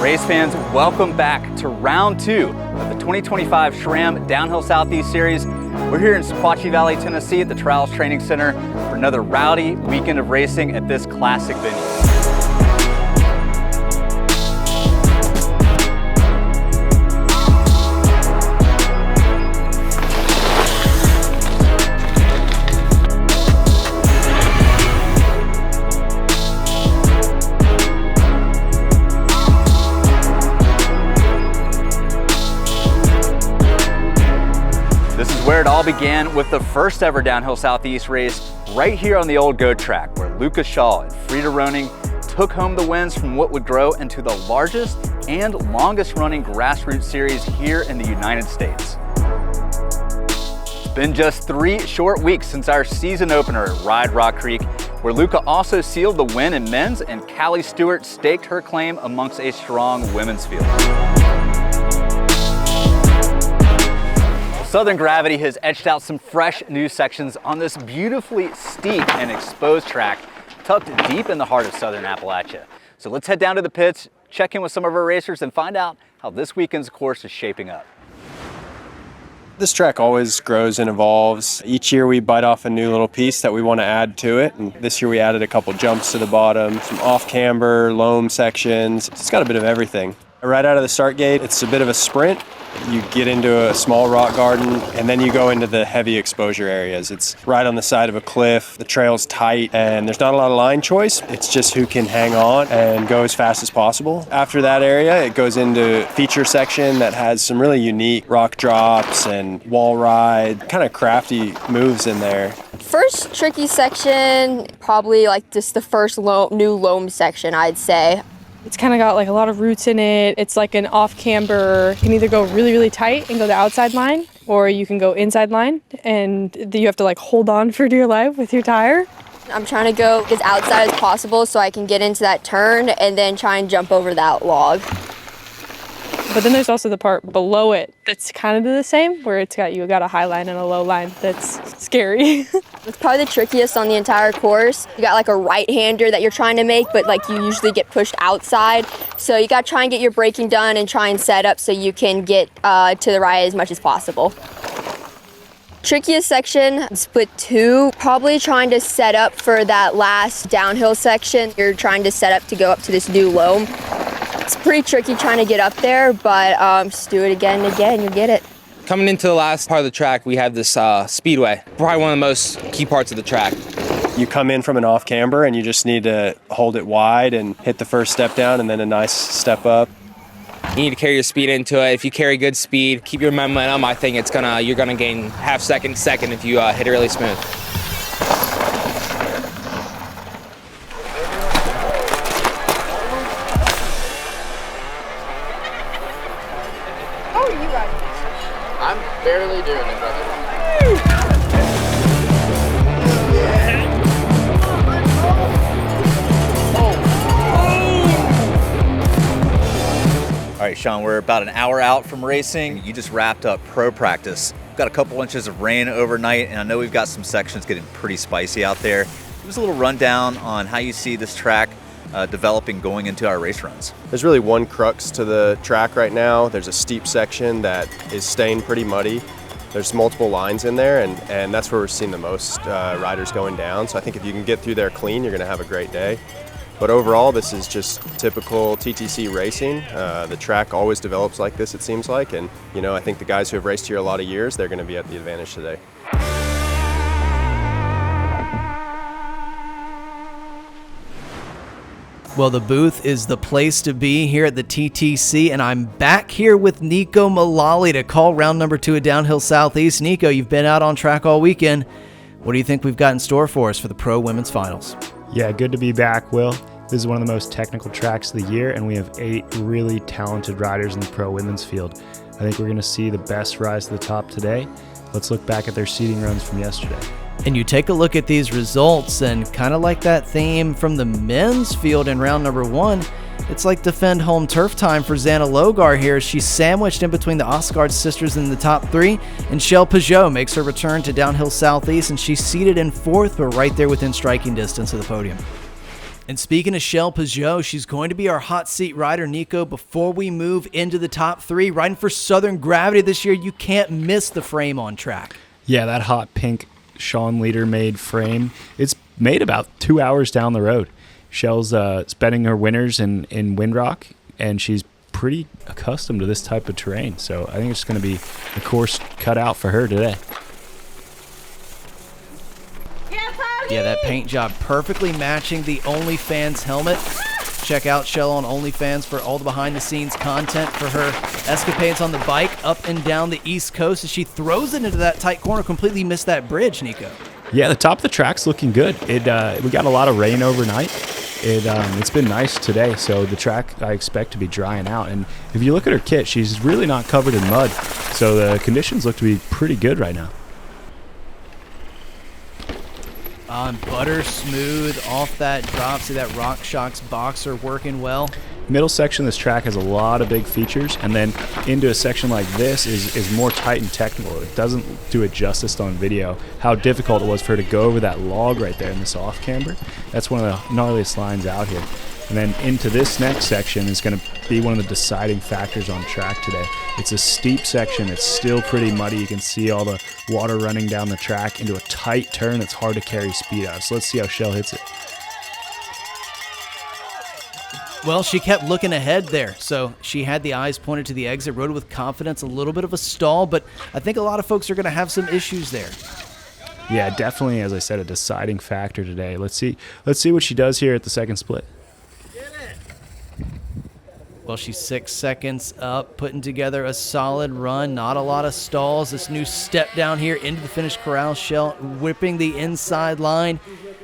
Race fans, welcome back to round 2 of the 2025 SRAM Downhill Southeast Series. We're here in Sequatchie Valley, Tennessee at the Trials Training Center for another rowdy weekend of racing at this classic venue. Where it all began with the first ever Downhill Southeast race right here on the old GO track, where Luca Shaw and Frida Roning took home the wins from what would grow into the largest and longest running grassroots series here in the United States. It's been just 3 short weeks since our season opener at Ride Rock Creek, where Luca also sealed the win in men's and Callie Stewart staked her claim amongst a strong women's field. Southern Gravity has etched out some fresh new sections on this beautifully steep and exposed track tucked deep in the heart of Southern Appalachia. So let's head down to the pits, check in with some of our racers, and find out how this weekend's course is shaping up. This track always grows and evolves. Each year we bite off a new little piece that we want to add to it. And this year we added a couple jumps to the bottom, some off-camber, loam sections. It's got a bit of everything. Right out of the start gate, it's a bit of a sprint. You get into a small rock garden, and then you go into the heavy exposure areas. It's right on the side of a cliff, the trail's tight, and there's not a lot of line choice. It's just who can hang on and go as fast as possible. After that area, it goes into feature section that has some really unique rock drops and wall ride, kind of crafty moves in there. First tricky section, probably like just the first new loam section, I'd say. It's kind of got like a lot of roots in it. It's like an off camber. You can either go really, really tight and go the outside line, or you can go inside line, and you have to like hold on for dear life with your tire. I'm trying to go as outside as possible so I can get into that turn and then try and jump over that log. But then there's also the part below it that's kind of the same, where you got a high line and a low line. That's scary. It's probably the trickiest on the entire course. You got like a right-hander that you're trying to make, but like you usually get pushed outside. So you got to try and get your braking done and try and set up so you can get to the right as much as possible. Trickiest section, split 2, probably trying to set up for that last downhill section. You're trying to set up to go up to this new loam. It's pretty tricky trying to get up there, but just do it again and again, you'll get it. Coming into the last part of the track, we have this speedway, probably one of the most key parts of the track. You come in from an off camber and you just need to hold it wide and hit the first step down and then a nice step up. You need to carry your speed into it. If you carry good speed, keep your momentum, I think you're gonna gain half second if you hit it really smooth. How are you riding? I'm barely doing it, brother. All right, Sean, we're about an hour out from racing. You just wrapped up pro practice. We've got a couple inches of rain overnight, and I know we've got some sections getting pretty spicy out there. Give us a little rundown on how you see this track developing going into our race runs. There's really one crux to the track right now. There's a steep section that is staying pretty muddy. There's multiple lines in there, and that's where we're seeing the most riders going down. So I think if you can get through there clean, you're going to have a great day. But overall, this is just typical TTC racing. The track always develops like this, it seems like, and I think the guys who have raced here a lot of years, they're going to be at the advantage today. Well, the booth is the place to be here at the TTC, and I'm back here with Nico Mullally to call round number 2 at Downhill Southeast. Nico, you've been out on track all weekend. What do you think we've got in store for us for the Pro Women's Finals? Yeah, good to be back, Will. This is one of the most technical tracks of the year, and we have 8 really talented riders in the Pro Women's field. I think we're going to see the best rise to the top today. Let's look back at their seeding runs from yesterday. And you take a look at these results, and kind of like that theme from the men's field in round number 1, it's like defend home turf time for Xana Logar here. She's sandwiched in between the Osgard sisters in the top 3, and Shell Peugeot makes her return to Downhill Southeast, and she's seated in 4th, but right there within striking distance of the podium. And speaking of Shell Peugeot, she's going to be our hot seat rider, Nico. Before we move into the top 3, riding for Southern Gravity this year, you can't miss the frame on track. Yeah, that hot pink Sean Leader made frame. It's made about 2 hours down the road. Shell's spending her winters in Windrock, and she's pretty accustomed to this type of terrain. So I think it's going to be a course cut out for her today. Yeah, that paint job perfectly matching the OnlyFans helmet. Check out Shell on OnlyFans for all the behind-the-scenes content for her escapades on the bike up and down the East Coast as she throws it into that tight corner. Completely missed that bridge, Nico. Yeah, the top of the track's looking good. We got a lot of rain overnight. It's been nice today, so the track I expect to be drying out. And if you look at her kit, she's really not covered in mud, so the conditions look to be pretty good right now. Butter smooth off that drop. See that RockShox boxer working well. Middle section of this track has a lot of big features, and then into a section like this is more tight and technical. It doesn't do it justice on video how difficult it was for her to go over that log right there in this off camber. That's one of the gnarliest lines out here. And then into this next section is going to be one of the deciding factors on track today. It's a steep section. It's still pretty muddy. You can see all the water running down the track into a tight turn that's hard to carry speed out. So let's see how Shell hits it. Well, she kept looking ahead there, so she had the eyes pointed to the exit, rode with confidence, a little bit of a stall, but I think a lot of folks are going to have some issues there. Yeah, definitely, as I said, a deciding factor today. Let's see what she does here at the second split. Well, she's 6 seconds up, putting together a solid run. Not a lot of stalls. This new step down here into the finish corral. Shell whipping the inside line.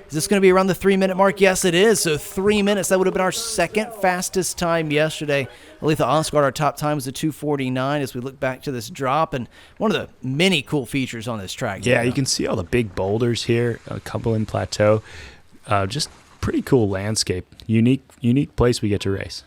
Is this going to be around the 3-minute mark? Yes, it is. So 3 minutes. That would have been our second fastest time yesterday. Aletha Osgard, our top time was a 2:49 as we look back to this drop. And one of the many cool features on this track. Yeah, you can see all the big boulders here, a couple in plateau. Just pretty cool landscape. Unique place we get to race.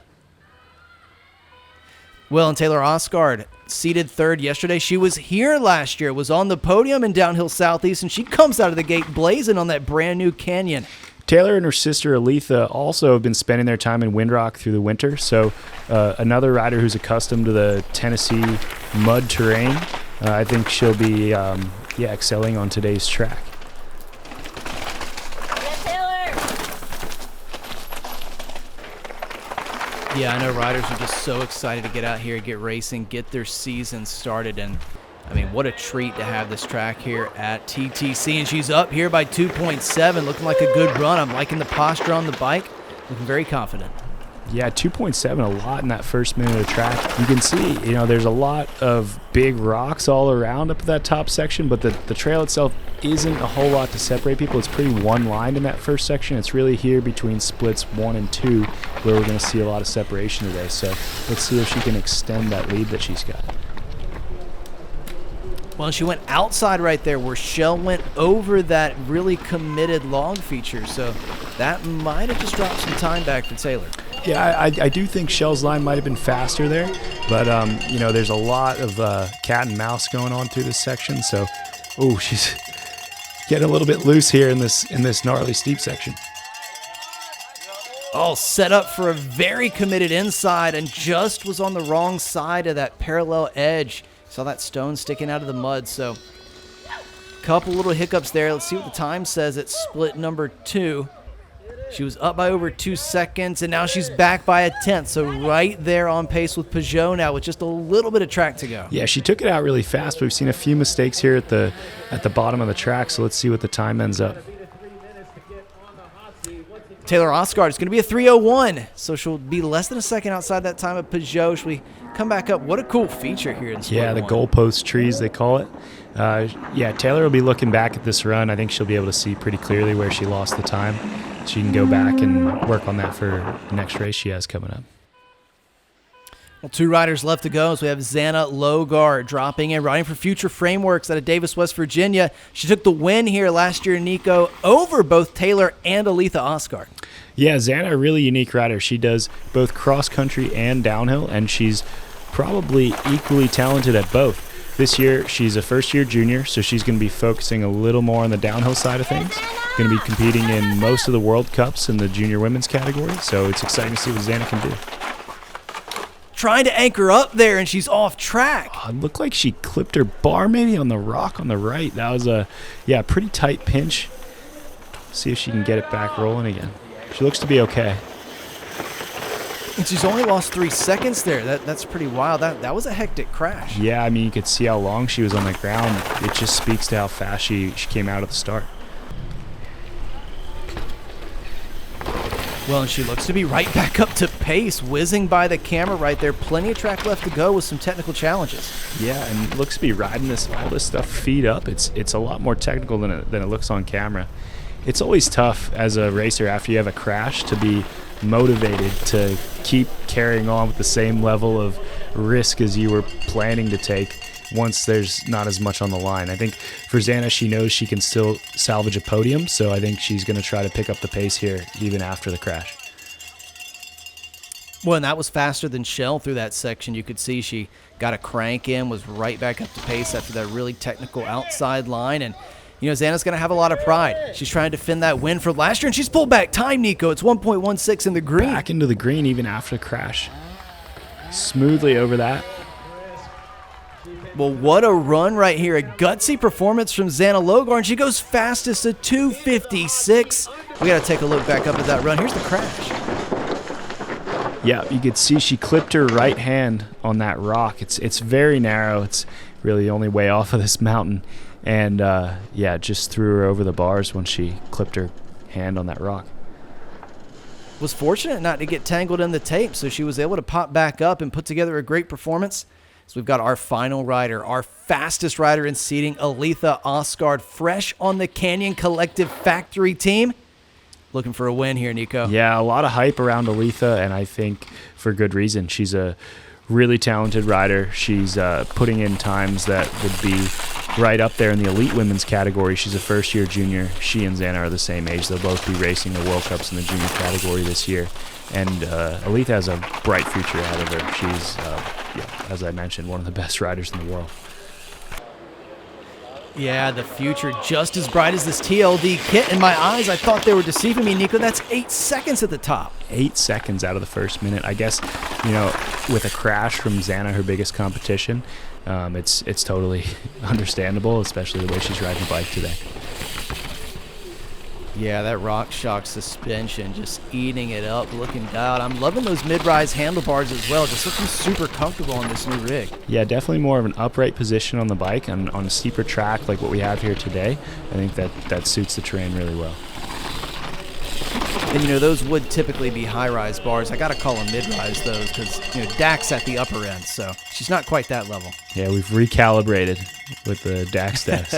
Well, and Taylor Osgard seated third yesterday. She was here last year, was on the podium in Downhill Southeast, and she comes out of the gate blazing on that brand new Canyon. Taylor and her sister Aletha also have been spending their time in Windrock through the winter, so another rider who's accustomed to the Tennessee mud terrain. I think she'll be excelling on today's track. Yeah, I know riders are just so excited to get out here, get racing, get their season started. And, I mean, what a treat to have this track here at TTC. And she's up here by 2.7, looking like a good run. I'm liking the posture on the bike, looking very confident. Yeah, 2.7, a lot in that first minute of track. You can see, there's a lot of big rocks all around up at that top section, but the trail itself isn't a whole lot to separate people. It's pretty one-lined in that first section. It's really here between splits 1 and 2 where we're going to see a lot of separation today. So let's see if she can extend that lead that she's got. Well, she went outside right there where Shell went over that really committed log feature. So that might have just dropped some time back for Taylor. Yeah, I do think Shell's line might have been faster there, but there's a lot of cat and mouse going on through this section. So, she's getting a little bit loose here in this gnarly steep section. All set up for a very committed inside and just was on the wrong side of that parallel edge. Saw that stone sticking out of the mud. So, couple little hiccups there. Let's see what the time says at split number 2. She was up by over 2 seconds, and now she's back by a tenth. So right there on pace with Peugeot now with just a little bit of track to go. Yeah, she took it out really fast, but we've seen a few mistakes here at the bottom of the track. So let's see what the time ends up. Taylor Osgard is going to be a 3:01, so she'll be less than a second outside that time of Peugeot. Should we come back up? What a cool feature here in split the one. goalpost trees, they call it. Taylor will be looking back at this run. I think she'll be able to see pretty clearly where she lost the time. She can go back and work on that for the next race she has coming up. Well, 2 riders left to go, so we have Xana Logar dropping in, riding for Future Frameworks out of Davis, West Virginia. She took the win here last year, Nico, over both Taylor and Aletha Osgard. Yeah, Xana, a really unique rider. She does both cross-country and downhill, and she's probably equally talented at both. This year, she's a first-year junior, so she's going to be focusing a little more on the downhill side of things. Going to be competing in most of the World Cups in the junior women's category, so it's exciting to see what Xana can do. Trying to anchor up there, and she's off track. It looked like she clipped her bar maybe on the rock on the right. That was a pretty tight pinch. See if she can get it back rolling again. She looks to be okay. And she's only lost 3 seconds there. That's pretty wild. That was a hectic crash. Yeah, I mean, you could see how long she was on the ground. It just speaks to how fast she came out at the start. Well, and she looks to be right back up to pace, whizzing by the camera right there. Plenty of track left to go with some technical challenges. Yeah, and looks to be riding all this stuff feet up. It's a lot more technical than it looks on camera. It's always tough as a racer after you have a crash to be motivated to keep carrying on with the same level of risk as you were planning to take once there's not as much on the line. I think for Xana, she knows she can still salvage a podium, so I think she's going to try to pick up the pace here even after the crash. Well, and that was faster than Shell through that section. You could see she got a crank in, was right back up to pace after that really technical outside line. And, you know, Xana's going to have a lot of pride. She's trying to defend that win from last year, and she's pulled back time, Nico. It's 1.16 in the green. Back into the green even after the crash. Smoothly over that. Well, what a run right here. A gutsy performance from Xana Logar, and she goes fastest at 2:56. We got to take a look back up at that run. Here's the crash. Yeah, you could see she clipped her right hand on that rock. It's very narrow. It's really the only way off of this mountain. And, just threw her over the bars when she clipped her hand on that rock. Was fortunate not to get tangled in the tape, so she was able to pop back up and put together a great performance. So we've got our final rider, our fastest rider in seating, Aletha Osgaard, fresh on the Canyon Collective Factory team. Looking for a win here, Nico. Yeah, a lot of hype around Aletha, and I think for good reason. She's a really talented rider. She's putting in times that would be right up there in the elite women's category. She's a first-year junior. She and Xana are the same age. They'll both be racing the World Cups in the junior category this year. And Aletha has a bright future ahead of her. She's, as I mentioned, one of the best riders in the world. Yeah, the future just as bright as this TLD kit. In my eyes, I thought they were deceiving me, Nico. That's 8 seconds at the top. 8 seconds out of the first minute. I guess, with a crash from Xana, her biggest competition, it's totally understandable, especially the way she's riding the bike today. Yeah, that RockShox suspension just eating it up, looking dialed. I'm loving those mid-rise handlebars as well, just looking super comfortable on this new rig. Yeah, definitely more of an upright position on the bike on a steeper track like what we have here today. I think that suits the terrain really well. And, those would typically be high-rise bars. I got to call them mid-rise, those, because, Dak's at the upper end, so she's not quite that level. Yeah, we've recalibrated with the Dak status.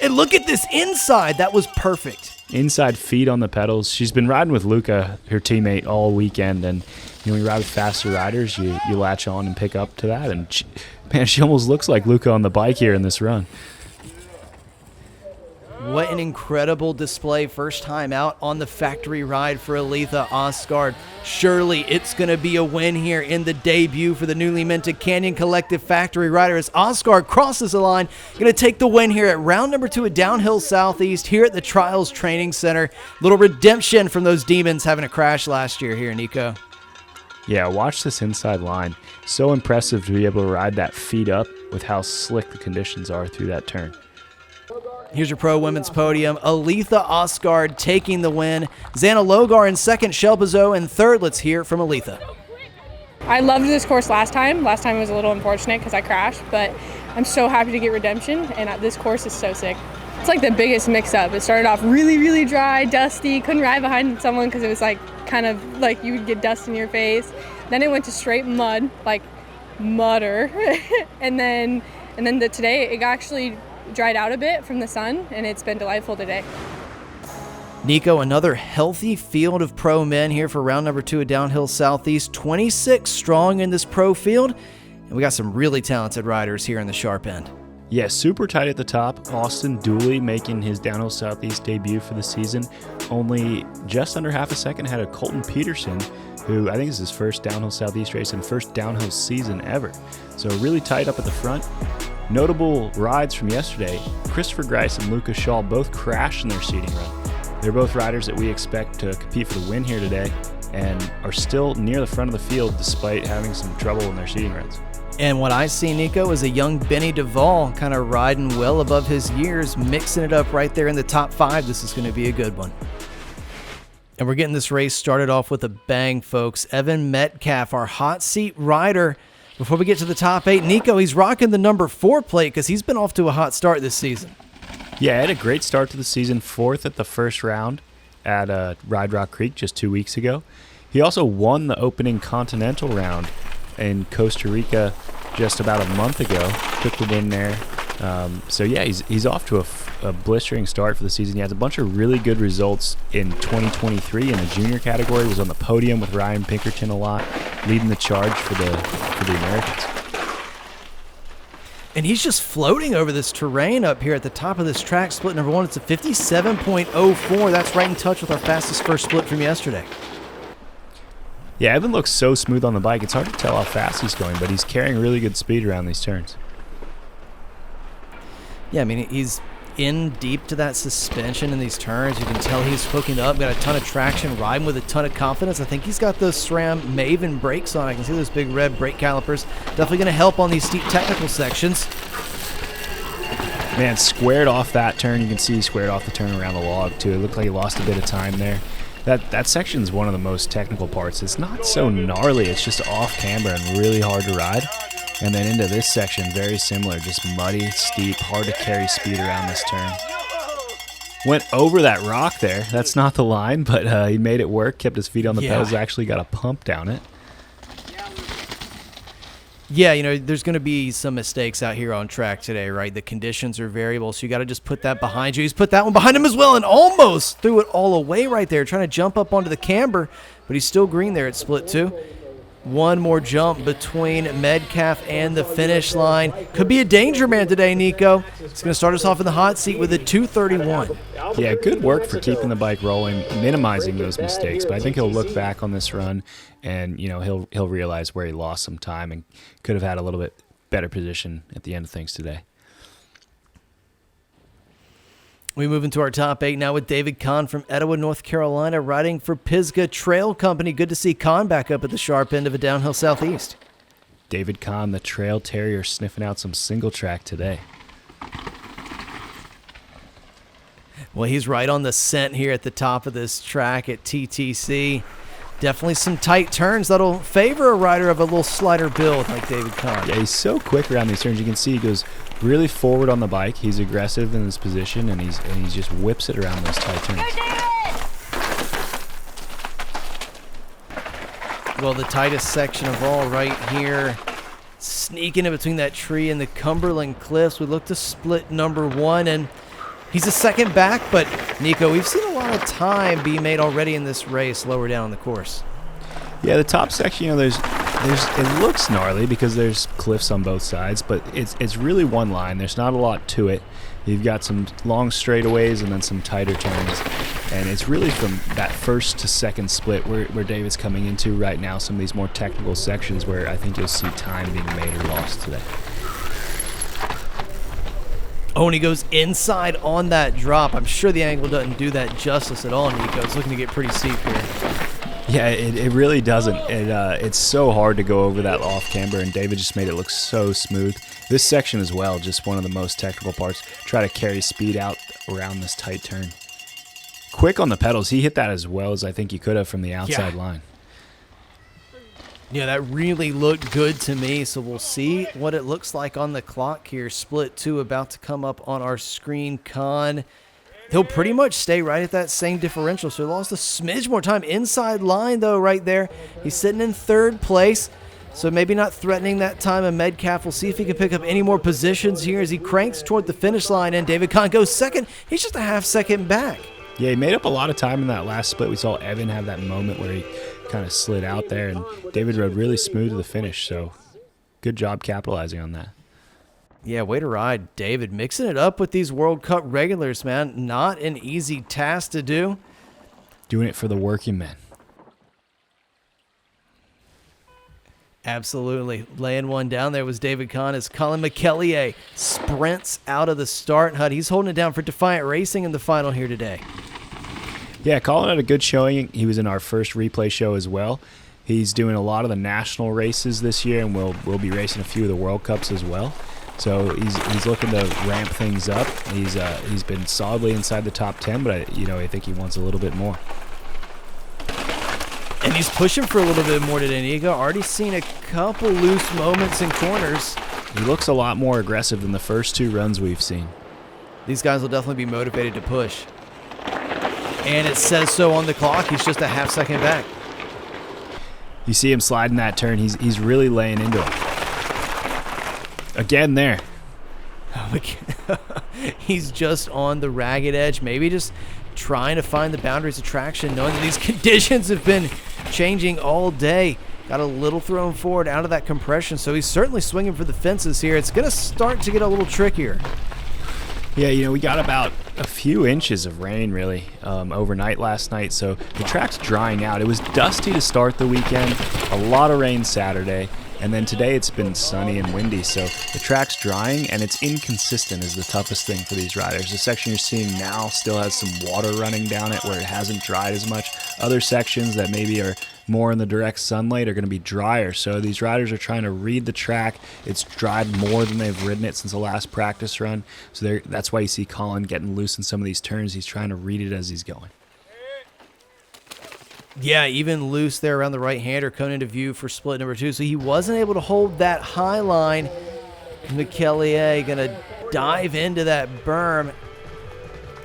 And look at this inside. That was perfect. Inside feet on the pedals. She's been riding with Luca, her teammate, all weekend. And when you ride with faster riders, you latch on and pick up to that. And she almost looks like Luca on the bike here in this run. What an incredible display. First time out on the factory ride for Aletha Osgaard. Surely it's going to be a win here in the debut for the newly minted Canyon Collective Factory rider as Osgaard crosses the line. Going to take the win here at round number 2 at Downhill Southeast here at the Trials Training Center. Little redemption from those demons having a crash last year here, Nico. Yeah, watch this inside line. So impressive to be able to ride that feet up with how slick the conditions are through that turn. Here's your pro women's podium. Aletha Osgaard taking the win. Xana Logar in second, Shell Bizot in third. Let's hear from Aletha. I loved this course last time. Last time was a little unfortunate because I crashed, but I'm so happy to get redemption, and this course is so sick. It's like the biggest mix-up. It started off really, really dry, dusty. Couldn't ride behind someone because it was kind of like you would get dust in your face. Then it went to straight mud, like mudder, and then today it actually dried out a bit from the sun, and it's been delightful today. Nico, another healthy field of pro men here for round number 2 at Downhill Southeast. 26 strong in this pro field, and we got some really talented riders here in the sharp end. Yeah, super tight at the top. Austin Dooley making his Downhill Southeast debut for the season. Only just under half a second ahead of Colton Peterson, who I think is his first downhill Southeast race and first downhill season ever. So really tight up at the front. Notable rides from yesterday, Christopher Grice and Luca Shaw both crashed in their seeding run. They're both riders that we expect to compete for the win here today and are still near the front of the field despite having some trouble in their seeding runs. And what I see, Nico, is a young Benny Duvall kind of riding well above his years, mixing it up right there in the top 5. This is going to be a good one. And we're getting this race started off with a bang, folks. Evan Metcalf, our hot seat rider. Before we get to the top 8, Nico, he's rocking the number 4 plate because he's been off to a hot start this season. Yeah, had a great start to the season, 4th at the first round at Ride Rock Creek just 2 weeks ago. He also won the opening Continental round in Costa Rica just about a month ago. Took the win there. So yeah, he's off to a blistering start for the season. He has a bunch of really good results in 2023 in the junior category. Was on the podium with Ryan Pinkerton a lot, leading the charge for the Americans. And he's just floating over this terrain up here at the top of this track. Split number 1, it's a 57.04. That's right in touch with our fastest first split from yesterday. Yeah, Evan looks so smooth on the bike. It's hard to tell how fast he's going, but he's carrying really good speed around these turns. Yeah, I mean, he's in deep to that suspension in these turns. You can tell he's hooking up, got a ton of traction, riding with a ton of confidence. I think he's got those SRAM Maven brakes on. I can see those big red brake calipers. Definitely going to help on these steep technical sections. Man, squared off that turn. You can see he squared off the turn around the log, too. It looked like he lost a bit of time there. That section's one of the most technical parts. It's not so gnarly. It's just off camber and really hard to ride. And then into this section, very similar, just muddy, steep, hard to carry speed around this turn. Went over that rock there. That's not the line, but he made it work, kept his feet on the pedals, actually got a pump down it. Yeah, you know, there's going to be some mistakes out here on track today, right? The conditions are variable, so you got to just put that behind you. He's put that one behind him as well and almost threw it all away right there, trying to jump up onto the camber, but he's still green there at split 2. One more jump between Metcalf and the finish line. Could be a danger man today, Nico. He's going to start us off in the hot seat with a 2:31. Yeah, good work for keeping the bike rolling, minimizing those mistakes. But I think he'll look back on this run and, you know, he'll realize where he lost some time and could have had a little bit better position at the end of things today. We move into our top 8 now with David Kahn from Etowah, North Carolina, riding for Pisgah Trail Company. Good to see Kahn back up at the sharp end of a downhill southeast. David Kahn, the Trail Terrier, sniffing out some single track today. Well, he's right on the scent here at the top of this track at TTC. Definitely some tight turns that'll favor a rider of a little slighter build like David Kahn. Yeah, he's so quick around these turns. You can see he goes really forward on the bike. He's aggressive in his position, and he just whips it around those tight turns. Well, the tightest section of all right here, sneaking in between that tree and the Cumberland Cliffs. We look to split number 1, and he's a second back, but Nico, we've seen a lot of time be made already in this race lower down the course. Yeah, the top section, you know, it looks gnarly because there's cliffs on both sides, but it's really one line. There's not a lot to it. You've got some long straightaways and then some tighter turns, and it's really from that first to second split where David's coming into right now, some of these more technical sections where I think you'll see time being made or lost today. Oh, and he goes inside on that drop. I'm sure the angle doesn't do that justice at all, Nico. It's looking to get pretty steep here. Yeah, it really doesn't. It's so hard to go over that off camber, and David just made it look so smooth. This section as well, just one of the most technical parts. Try to carry speed out around this tight turn. Quick on the pedals. He hit that as well as I think he could have from the outside line. Yeah, that really looked good to me, so we'll see what it looks like on the clock here. Split 2 about to come up on our screen. Kahn, he'll pretty much stay right at that same differential, so he lost a smidge more time. Inside line, though, right there. He's sitting in 3rd place, so maybe not threatening that time of Metcalf. We'll see if he can pick up any more positions here as he cranks toward the finish line, and David Kahn goes 2nd. He's just a half second back. Yeah, he made up a lot of time in that last split. We saw Evan have that moment where he kind of slid out there, and David rode really smooth to the finish, so good job capitalizing on that. Yeah, way to ride, David. Mixing it up with these World Cup regulars, man. Not an easy task to do. Doing it for the working men. Absolutely. Laying one down there was David Kahn as Colin McKellier sprints out of the start hut. He's holding it down for Defiant Racing in the final here today. Yeah, Colin had a good showing. He was in our first replay show as well. He's doing a lot of the national races this year, and we'll be racing a few of the World Cups as well. So he's looking to ramp things up. He's been solidly inside the top 10, but I think he wants a little bit more. And he's pushing for a little bit more today, Nico. Already seen a couple loose moments in corners. He looks a lot more aggressive than the first 2 runs we've seen. These guys will definitely be motivated to push. And it says so on the clock. He's just a half second back. You see him sliding that turn. He's really laying into it. Again there. He's just on the ragged edge. Maybe just trying to find the boundaries of traction, knowing that these conditions have been changing all day. Got a little thrown forward out of that compression, so he's certainly swinging for the fences here. It's going to start to get a little trickier. Yeah, we got about a few inches of rain, really, overnight last night, so the track's drying out. It was dusty to start the weekend, a lot of rain Saturday, and then today it's been sunny and windy, so the track's drying, and it's inconsistent is the toughest thing for these riders. The section you're seeing now still has some water running down it where it hasn't dried as much. Other sections that maybe are more in the direct sunlight are going to be drier, so these riders are trying to read the track. It's dried more than they've ridden it since the last practice run, so that's why you see Colin getting loose in some of these turns. He's trying to read it as he's going. Yeah, even loose there around the right-hander, coming into view for split number 2, so he wasn't able to hold that high line. McKellier going to dive into that berm.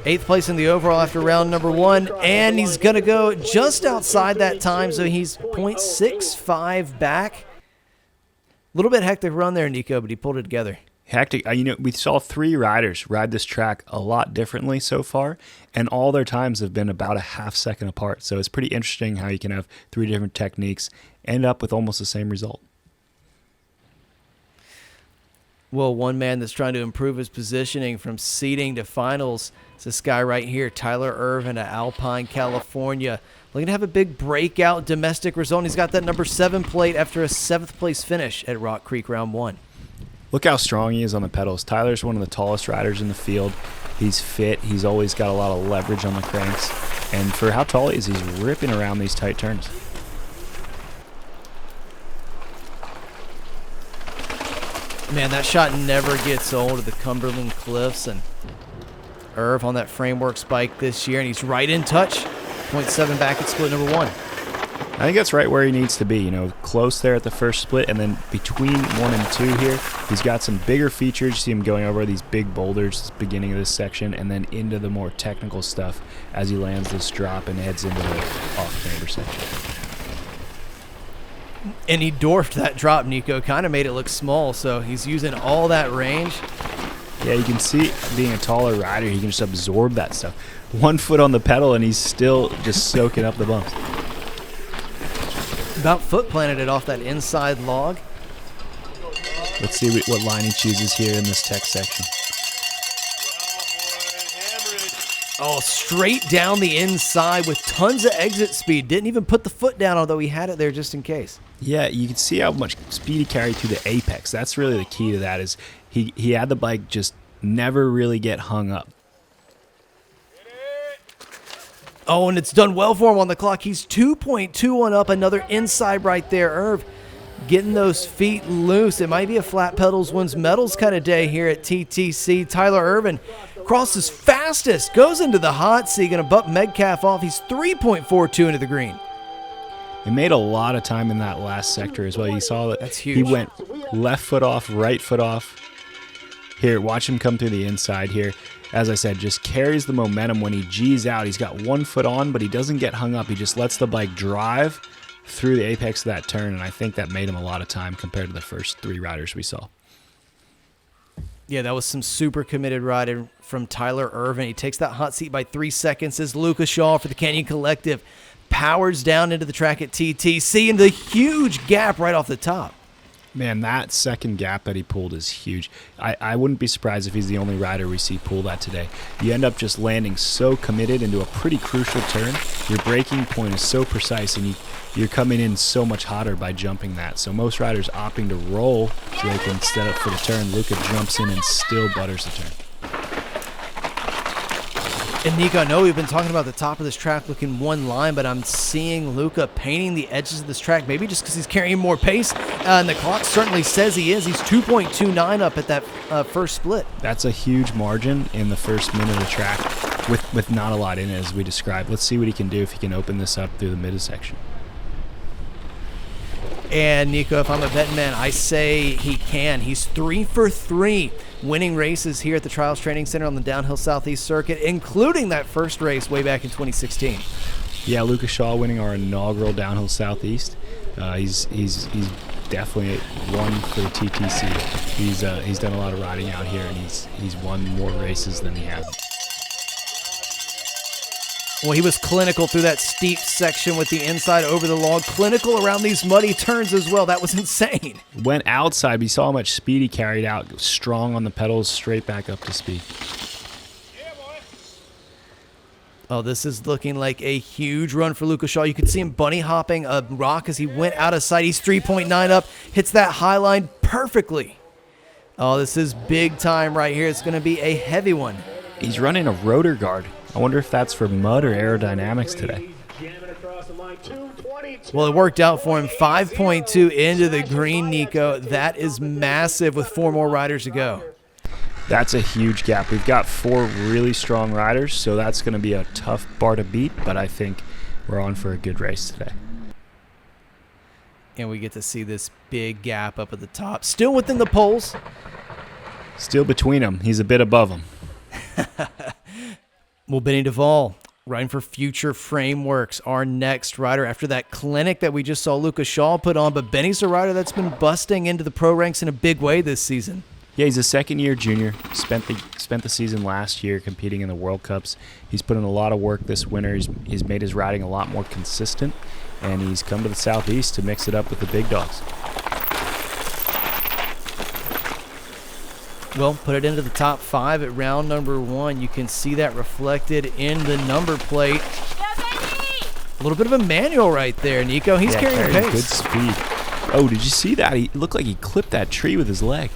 8th place in the overall after round number 1, and he's going to go just outside that time, so he's 0.65 back. A little bit hectic run there, Nico, but he pulled it together. Hectic. We saw 3 riders ride this track a lot differently so far, and all their times have been about a half second apart. So it's pretty interesting how you can have 3 different techniques, end up with almost the same result. Well, one man that's trying to improve his positioning from seeding to finals is this guy right here, Tyler Irvin of Alpine, California. Looking to have a big breakout domestic result. He's got that number 7 plate after a 7th place finish at Rock Creek round 1. Look how strong he is on the pedals. Tyler's one of the tallest riders in the field. He's fit. He's always got a lot of leverage on the cranks. And for how tall he is, he's ripping around these tight turns. Man, that shot never gets old at the Cumberland Cliffs. And Irv on that framework spike this year, and he's right in touch. 0.7 back at split number 1. I think that's right where he needs to be, close there at the first split, and then between 1 and 2 here, he's got some bigger features. You see him going over these big boulders at the beginning of this section, and then into the more technical stuff as he lands this drop and heads into the off-camber section. And he dwarfed that drop, Nico, kind of made it look small, so he's using all that range. Yeah, you can see being a taller rider, he can just absorb that stuff. 1 foot on the pedal, and he's still just soaking up the bumps. About foot planted it off that inside log. Let's see what line he chooses here in this tech section. Oh, straight down the inside with tons of exit speed. Didn't even put the foot down, although he had it there just in case. Yeah, you can see how much speed he carried through the apex. That's really the key to that, is he had the bike just never really get hung up. Oh, and it's done well for him on the clock. He's 2.21 up, another inside right there. Irv getting those feet loose. It might be a flat pedals wins medals kind of day here at TTC. Tyler Irvin crosses fastest, goes into the hot seat, going to bump Metcalf off. He's 3.42 into the green. He made a lot of time in that last sector as well. You saw that. That's huge. He went left foot off, right foot off. Here, watch him come through the inside here. As I said, just carries the momentum when he G's out. He's got 1 foot on, but he doesn't get hung up. He just lets the bike drive through the apex of that turn, and I think that made him a lot of time compared to the first 3 riders we saw. Yeah, that was some super committed riding from Tyler Irvin. He takes that hot seat by 3 seconds as Luca Shaw for the Canyon Collective powers down into the track at TTC, and the huge gap right off the top. Man, that second gap that he pulled is huge. I wouldn't be surprised if he's the only rider we see pull that today. You end up just landing so committed into a pretty crucial turn. Your braking point is so precise, and you're coming in so much hotter by jumping that. So most riders opting to roll so they can set up for the turn. Luca jumps in and still butters the turn. And Nico, I know we've been talking about the top of this track looking one line, but I'm seeing Luca painting the edges of this track, maybe just because he's carrying more pace, and the clock certainly says he is. He's 2.29 up at that first split. That's a huge margin in the first minute of the track with not a lot in it, as we described. Let's see what he can do if he can open this up through the midsection. And Nico, if I'm a betting man, I say he can. He's 3 for 3 winning races here at the Trials Training Center on the Downhill Southeast Circuit, including that first race way back in 2016. Yeah, Luca Shaw winning our inaugural Downhill Southeast. He's definitely one for the TTC. He's done a lot of riding out here, and he's won more races than he hasn't. Well, he was clinical through that steep section with the inside over the log, clinical around these muddy turns as well. That was insane. Went outside, we saw how much speed he carried out, strong on the pedals, straight back up to speed. Oh, this is looking like a huge run for Luca Shaw. You could see him bunny hopping a rock as he went out of sight. He's 3.9 up, hits that high line perfectly. Oh, this is big time right here. It's going to be a heavy one. He's running a rotor guard. I wonder if that's for mud or aerodynamics today. Well, it worked out for him. 5.2 into the green, Nico. That is massive with 4 more riders to go. That's a huge gap. We've got 4 really strong riders, so that's going to be a tough bar to beat, but I think we're on for a good race today. And we get to see this big gap up at the top. Still within the poles. Still between them. He's a bit above them. Well, Benny Duvall, riding for Future Frameworks, our next rider after that clinic that we just saw Luca Shaw put on. But Benny's a rider that's been busting into the pro ranks in a big way this season. Yeah, he's a second-year junior. Spent the season last year competing in the World Cups. He's put in a lot of work this winter. He's made his riding a lot more consistent, and he's come to the Southeast to mix it up with the big dogs. Well, put it into the top 5 at round number 1. You can see that reflected in the number plate. A little bit of a manual right there, Nico. He's carrying pace. Good speed. Oh, did you see that? He looked like he clipped that tree with his leg.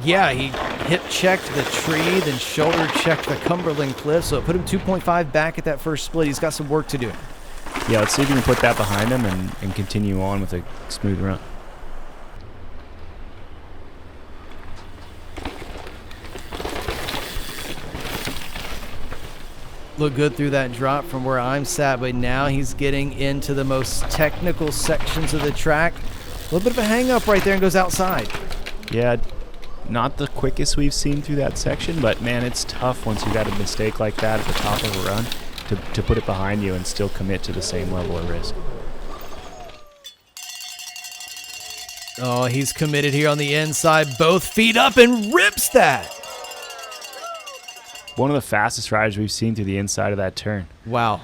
Yeah, he hip checked the tree, then shoulder checked the Cumberland Cliff, so it put him 2.5 back at that first split. He's got some work to do. Yeah, let's see if he can put that behind him and continue on with a smooth run. Look good through that drop from where I'm sat, but now he's getting into the most technical sections of the track. A little bit of a hang up right there and goes outside. Yeah, not the quickest we've seen through that section, but man, it's tough once you've got a mistake like that at the top of a run to put it behind you and still commit to the same level of risk. Oh, he's committed here on the inside, both feet up, and rips that. One of the fastest riders we've seen through the inside of that turn. Wow.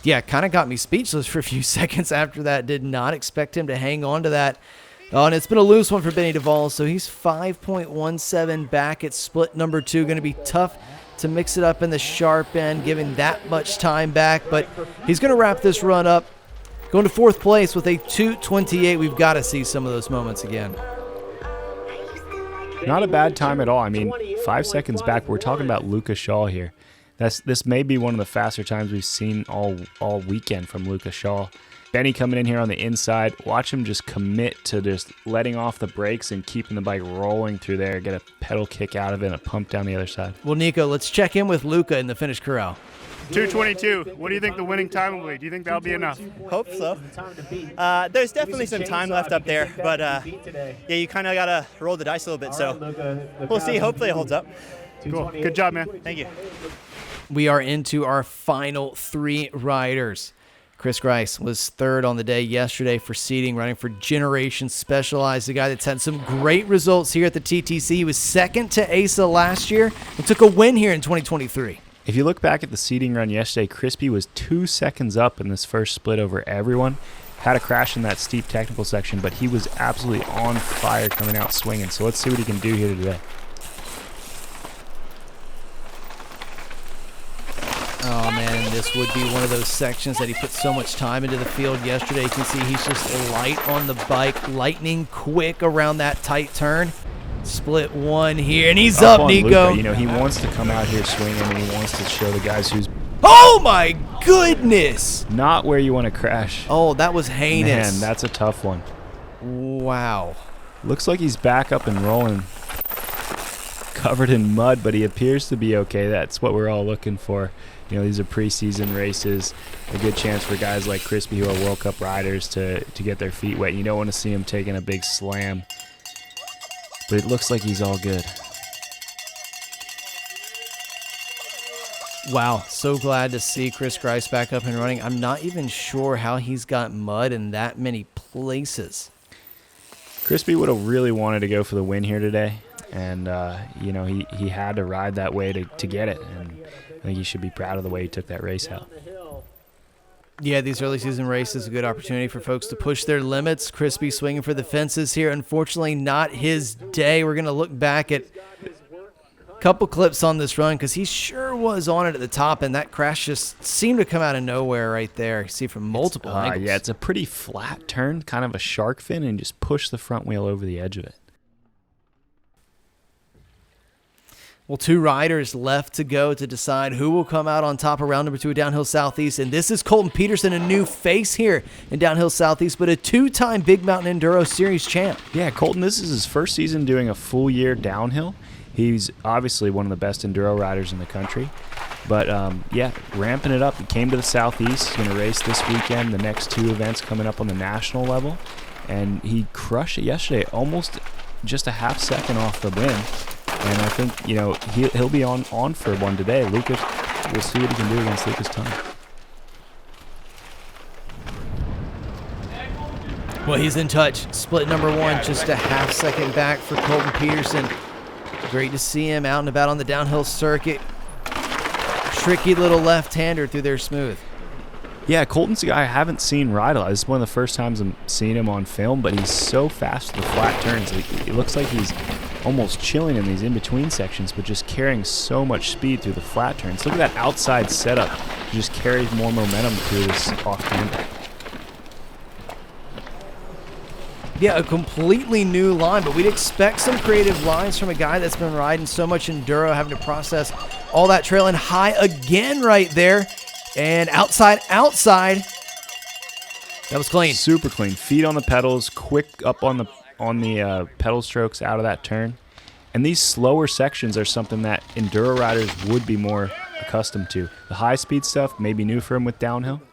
Yeah, kind of got me speechless for a few seconds after that. Did not expect him to hang on to that. Oh, and it's been a loose one for Benny Duvall, so he's 5.17 back at split number 2. Going to be tough to mix it up in the sharp end, giving that much time back, but he's going to wrap this run up. Going to 4th place with a 2:28. We've got to see some of those moments again. Not a bad time at all. I mean, 5 seconds back. We're talking about Luca Shaw here. This may be one of the faster times we've seen all weekend from Luca Shaw. Benny coming in here on the inside. Watch him just commit to just letting off the brakes and keeping the bike rolling through there. Get a pedal kick out of it and a pump down the other side. Well, Nico, let's check in with Luca in the finish corral. 2:22. What do you think the winning time will be? Do you think that'll be enough? Hope so. There's definitely some time left up there, but yeah, you kind of got to roll the dice a little bit, so we'll see. Hopefully it holds up. Cool. Good job, man. Thank you. We are into our final 3 riders. Chris Grice was 3rd on the day yesterday for seeding, running for Generation Specialized, the guy that's had some great results here at the TTC. He was 2nd to Asa last year and took a win here in 2023. If you look back at the seeding run yesterday, Crispy was 2 seconds up in this first split over everyone. Had a crash in that steep technical section, but he was absolutely on fire coming out swinging. So let's see what he can do here today. Oh man, this would be one of those sections that he put so much time into the field yesterday. You can see he's just light on the bike, lightning quick around that tight turn. Split one here, and he's up, Nico. Luca. You know, he wants to come out here swinging, and he wants to show the guys who's... Oh my goodness! Not where you want to crash. Oh, that was heinous. Man, that's a tough one. Wow. Looks like he's back up and rolling. Covered in mud, but he appears to be okay. That's what we're all looking for. You know, these are preseason races. A good chance for guys like Crispy, who are World Cup riders, to get their feet wet. You don't want to see him taking a big slam. But it looks like he's all good. Wow, so glad to see Chris Grice back up and running. I'm not even sure how he's got mud in that many places. Crispy would have really wanted to go for the win here today. And, you know, he had to ride that way to get it. And I think he should be proud of the way he took that race out. Yeah, these early season races a good opportunity for folks to push their limits. Crispy swinging for the fences here. Unfortunately, not his day. We're going to look back at a couple clips on this run because he sure was on it at the top, and that crash just seemed to come out of nowhere right there. You see from multiple angles. Yeah, it's a pretty flat turn, kind of a shark fin, and just push the front wheel over the edge of it. Well, 2 riders left to go to decide who will come out on top of round number 2 at Downhill Southeast. And this is Colton Peterson, a new face here in Downhill Southeast, but a 2-time Big Mountain Enduro Series champ. Yeah, Colton, this is his first season doing a full year downhill. He's obviously one of the best enduro riders in the country. But, yeah, ramping it up. He came to the Southeast. He's going to race this weekend, the next 2 events coming up on the national level. And he crushed it yesterday, almost just a half second off the win. And I think, you know, he'll be on for one today. Lucas, we'll see what he can do against Lucas Time. Well, he's in touch. Split number 1, just a half second back for Colton Peterson. Great to see him out and about on the downhill circuit. Tricky little left-hander through there smooth. Yeah, Colton's a guy I haven't seen ride a lot. This is one of the first times I'm seeing him on film, but he's so fast with the flat turns. It looks like he's almost chilling in these in-between sections, but just carrying so much speed through the flat turns. Look at that outside setup. He just carries more momentum through this off-camber. Yeah, a completely new line, but we'd expect some creative lines from a guy that's been riding so much enduro, having to process all that trail and high again right there. And outside. That was clean. Super clean. Feet on the pedals, quick up on the pedal strokes out of that turn. And these slower sections are something that enduro riders would be more accustomed to. The high-speed stuff may be new for him with downhill.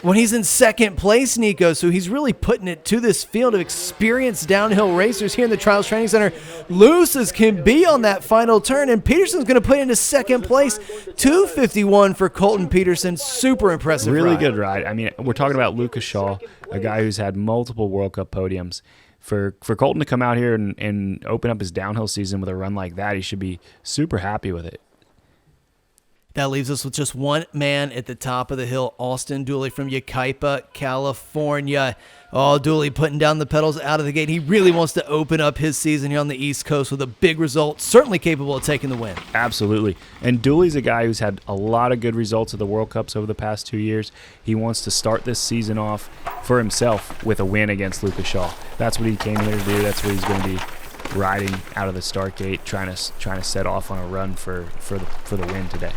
When he's in second place, Nico, so he's really putting it to this field of experienced downhill racers here in the Trials Training Center. Loose as can be on that final turn, and Peterson's going to put into second place. 2:51 for Colton Peterson. Super impressive Really ride. good ride. I mean, we're talking about Luca Shaw, a guy who's had multiple World Cup podiums. For Colton to come out here and open up his downhill season with a run like that, he should be super happy with it. That leaves us with just one man at the top of the hill, Austin Dooley from Yucaipa, California. Oh, Dooley putting down the pedals out of the gate. He really wants to open up his season here on the East Coast with a big result, certainly capable of taking the win. Absolutely. And Dooley's a guy who's had a lot of good results at the World Cups over the past 2 years. He wants to start this season off for himself with a win against Luca Shaw. That's what he came here to do. That's what he's going to be riding out of the start gate, trying to set off on a run for the win today.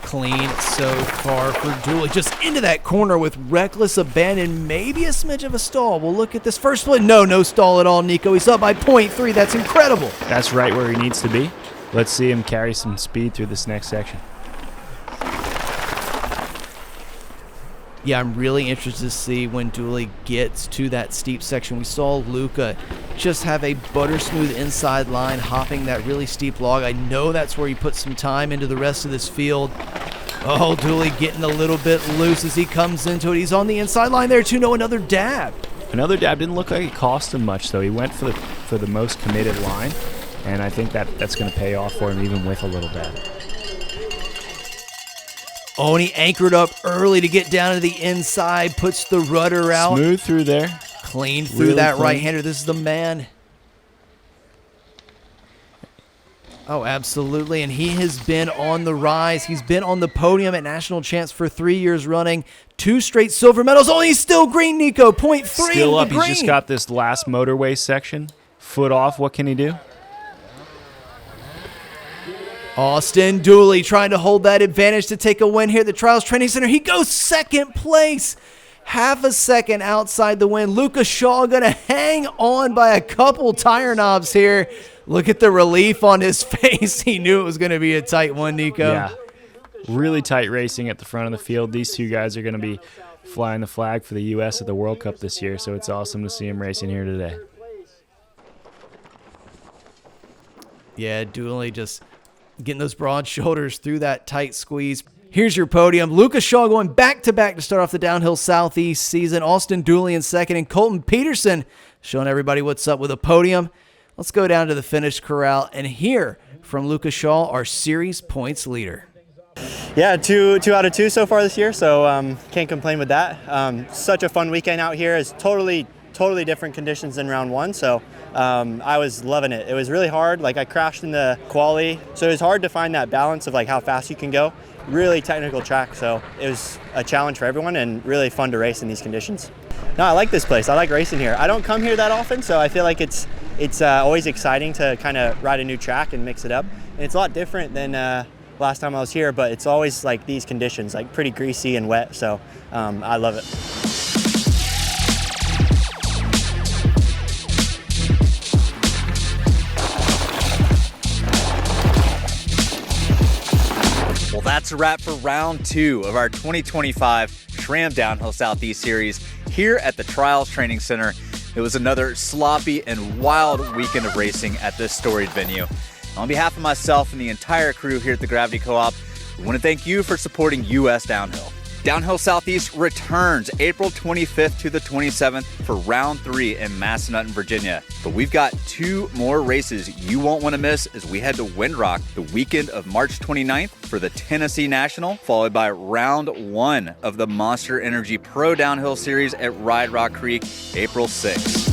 Clean so far for Dooley. Just into that corner with reckless abandon. Maybe a smidge of a stall. We'll look at this first split. No stall at all, Nico. He's up by 0.3. That's incredible. That's right where he needs to be. Let's see him carry some speed through this next section. Yeah, I'm really interested to see when Dooley gets to that steep section. We saw Luca just have a butter smooth inside line, hopping that really steep log. I know that's where he put some time into the rest of this field. Oh, Dooley getting a little bit loose as he comes into it. He's on the inside line there too. No, another dab. Another dab didn't look like it cost him much, though. He went for the most committed line, and I think that's going to pay off for him even with a little dab. Oh, and he anchored up early to get down to the inside, puts the rudder out. Smooth through there. Clean through Really that clean. right-hander. This is the man. Oh, absolutely, and he has been on the rise. He's been on the podium at national champs for 3 years running. 2 straight silver medals. Oh, he's still green, Nico. 0.3 Still up. green. He's just got this last motorway section. Foot off. What can he do? Austin Dooley trying to hold that advantage to take a win here at the Trials Training Center. He goes second place. Half a second outside the win. Luca Shaw going to hang on by a couple tire knobs here. Look at the relief on his face. He knew it was going to be a tight one, Nico. Yeah. Really tight racing at the front of the field. These two guys are going to be flying the flag for the U.S. at the World Cup this year, so it's awesome to see him racing here today. Yeah, Dooley just getting those broad shoulders through that tight squeeze. Here's your podium. Luca Shaw going back-to-back to start off the Downhill Southeast season. Austin Dooley in second, and Colton Peterson showing everybody what's up with a podium. Let's go down to the finish corral and hear from Luca Shaw, our series points leader. Yeah, two out of 2 so far this year, so can't complain with that. Such a fun weekend out here. It's totally different conditions than round 1, so I was loving it. It was really hard. Like, I crashed in the quali, so it was hard to find that balance of like how fast you can go. Really technical track, so it was a challenge for everyone and really fun to race in these conditions. No, I like this place. I like racing here. I don't come here that often, so I feel like it's always exciting to kind of ride a new track and mix it up. And it's a lot different than last time I was here, but it's always like these conditions, like pretty greasy and wet, so I love it. Well, that's a wrap for round 2 of our 2025 SRAM Downhill Southeast Series here at the Trials Training Center. It was another sloppy and wild weekend of racing at this storied venue. On behalf of myself and the entire crew here at the Gravity Co-op, we want to thank you for supporting US Downhill. Downhill Southeast returns April 25th to the 27th for round 3 in Massanutten, Virginia. But we've got 2 more races you won't want to miss as we head to Windrock the weekend of March 29th for the Tennessee National, followed by round 1 of the Monster Energy Pro Downhill Series at Ride Rock Creek, April 6th.